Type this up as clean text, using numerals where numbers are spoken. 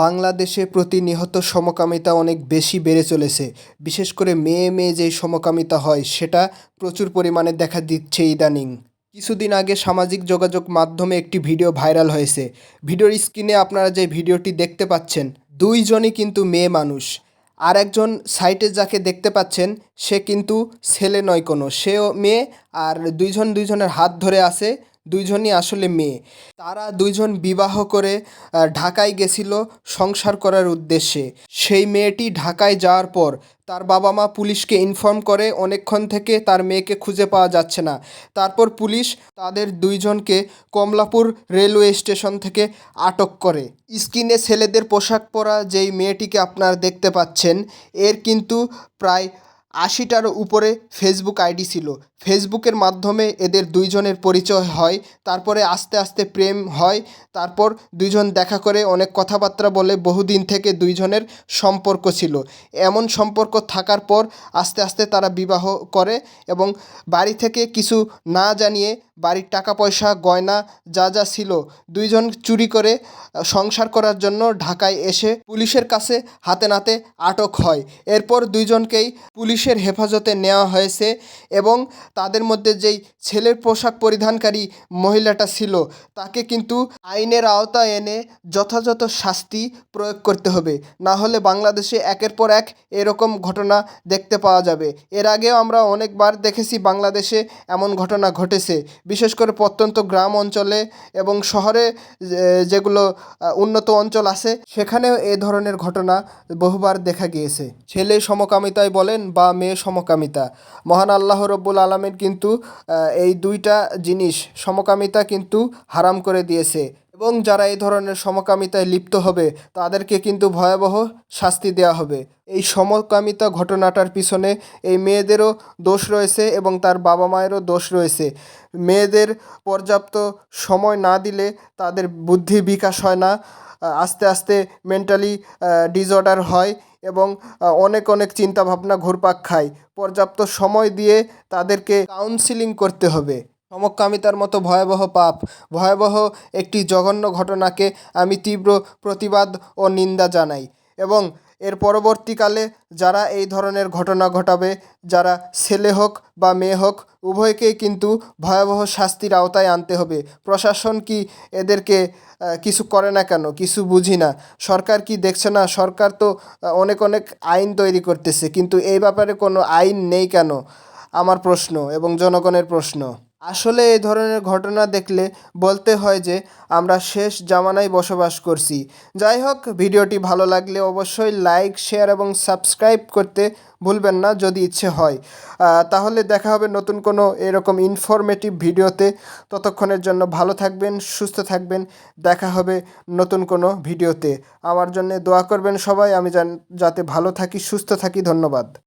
বাংলাদেশে প্রতিনিয়ত সমকামিতা অনেক বেশি বেড়ে চলেছে। বিশেষ করে মেয়ে মেয়ে যেই সমকামিতা হয় সেটা প্রচুর পরিমাণে দেখা দিচ্ছে ইদানিং। কিছুদিন আগে সামাজিক যোগাযোগ মাধ্যমে একটি ভিডিও ভাইরাল হয়েছে। ভিডিওর স্ক্রিনে আপনারা যে ভিডিওটি দেখতে পাচ্ছেন, দুইজনই কিন্তু মেয়ে মানুষ। আর একজন সাইটে যাকে দেখতে পাচ্ছেন সে কিন্তু ছেলে নয় কোনো, সেও মেয়ে। আর দুইজন দুইজনের হাত ধরে আছে, দুইজনই আসলে মেয়ে। তারা দুইজন বিবাহ করে ঢাকায় গেছিল সংসার করার উদ্দেশ্যে। সেই মেয়েটি ঢাকায় যাওয়ার পর তার বাবা মা পুলিশকে ইনফর্ম করে অনেকক্ষণ থেকে তার মেয়েকে খুঁজে পাওয়া যাচ্ছে না। তারপর পুলিশ তাদের দুইজনকে কমলাপুর রেলওয়ে স্টেশন থেকে আটক করে। স্ক্রিনে ছেলেদের পোশাক পরা যেই মেয়েটিকে আপনারা দেখতে পাচ্ছেন, এর কিন্তু প্রায় ৮০টার উপরে ফেসবুক আইডি ছিল। ফেসবুকের মাধ্যমে এদের দুইজনের পরিচয় হয়, তারপরে আস্তে আস্তে প্রেম হয়। তারপর দুইজন দেখা করে অনেক কথাবার্তা বলে, বহুদিন থেকে দুইজনের সম্পর্ক ছিল। এমন সম্পর্ক থাকার পর আস্তে আস্তে তারা বিবাহ করে এবং বাড়ি থেকে কিছু না জানিয়ে বাড়ির টাকা পয়সা গয়না যা যা ছিল দুইজন চুরি করে সংসার করার জন্য ঢাকায় এসে পুলিশের কাছে হাতে নাতে আটক হয়। এরপর দুইজনকেই পুলিশের হেফাজতে নেওয়া হয়েছে এবং তাদের মধ্যে যেই ছেলের পোশাক পরিধানকারী মহিলাটা ছিল তাকে কিন্তু আইনের আওতায় এনে যথাযথ শাস্তি প্রয়োগ করতে হবে, না হলে বাংলাদেশে একের পর এক এরকম ঘটনা দেখতে পাওয়া যাবে। এর আগেও আমরা অনেকবার দেখেছি বাংলাদেশে এমন ঘটনা ঘটেছে, বিশেষ করে প্রত্যন্ত গ্রাম অঞ্চলে এবং শহরে যেগুলো উন্নত অঞ্চল আছে সেখানেও এ ধরনের ঘটনা বহুবার দেখা গিয়েছে। ছেলে সমকামিতায় বলেন বা মেয়ে সমকামিতা, মহান আল্লাহ রব্বুল আলামিন কিন্তু এই দুইটা জিনিস সমকামিতা কিন্তু হারাম করে দিয়েছে এবং যারা এই ধরনের সমকামিতায় লিপ্ত হবে তাদেরকে কিন্তু ভয়াবহ শাস্তি দেওয়া হবে। এই সমকামিতা ঘটনাটার পিছনে এই মেয়েদেরও দোষ রয়েছে এবং তার বাবা মায়েরও দোষ রয়েছে। মেয়েদের পর্যাপ্ত সময় না দিলে তাদের বুদ্ধি বিকাশ হয় না, আস্তে আস্তে মেন্টালি ডিসঅর্ডার হয় এবং অনেক অনেক চিন্তাভাবনা ঘুরপাক খায়। পর্যাপ্ত সময় দিয়ে তাদেরকে কাউন্সিলিং করতে হবে। সমকামিতার মতো ভয়াবহ পাপ, ভয়াবহ একটি জঘন্য ঘটনাকে আমি তীব্র প্রতিবাদ ও নিন্দা জানাই এবং এর পরবর্তীকালে যারা এই ধরনের ঘটনা ঘটাবে, যারা ছেলে হোক বা মেয়ে হোক উভয়কেই কিন্তু ভয়াবহ শাস্তির আওতায় আনতে হবে। প্রশাসন কি এদেরকে কিছু করে না কেন? কিছু বুঝি না। সরকার কি দেখছে না? সরকার তো অনেক অনেক আইন তৈরি করতেছে, কিন্তু এই ব্যাপারে কোনো আইন নেই কেন? আমার প্রশ্ন এবং জনগণের প্রশ্ন। আসলে এই ধরনের ঘটনা দেখলে বলতে হয় যে আমরা শেষ জামানায় বসবাস করছি। যাই হোক, ভিডিওটি ভালো লাগলে অবশ্যই লাইক, শেয়ার এবং সাবস্ক্রাইব করতে ভুলবেন না যদি ইচ্ছে হয়। তাহলে দেখা হবে নতুন কোনো এরকম ইনফরমেটিভ ভিডিওতে। ততক্ষণের জন্য ভালো থাকবেন, সুস্থ থাকবেন। দেখা হবে নতুন কোনো ভিডিওতে। আমার জন্য দোয়া করবেন সবাই, আমি যাতে ভালো থাকি, সুস্থ থাকি। ধন্যবাদ।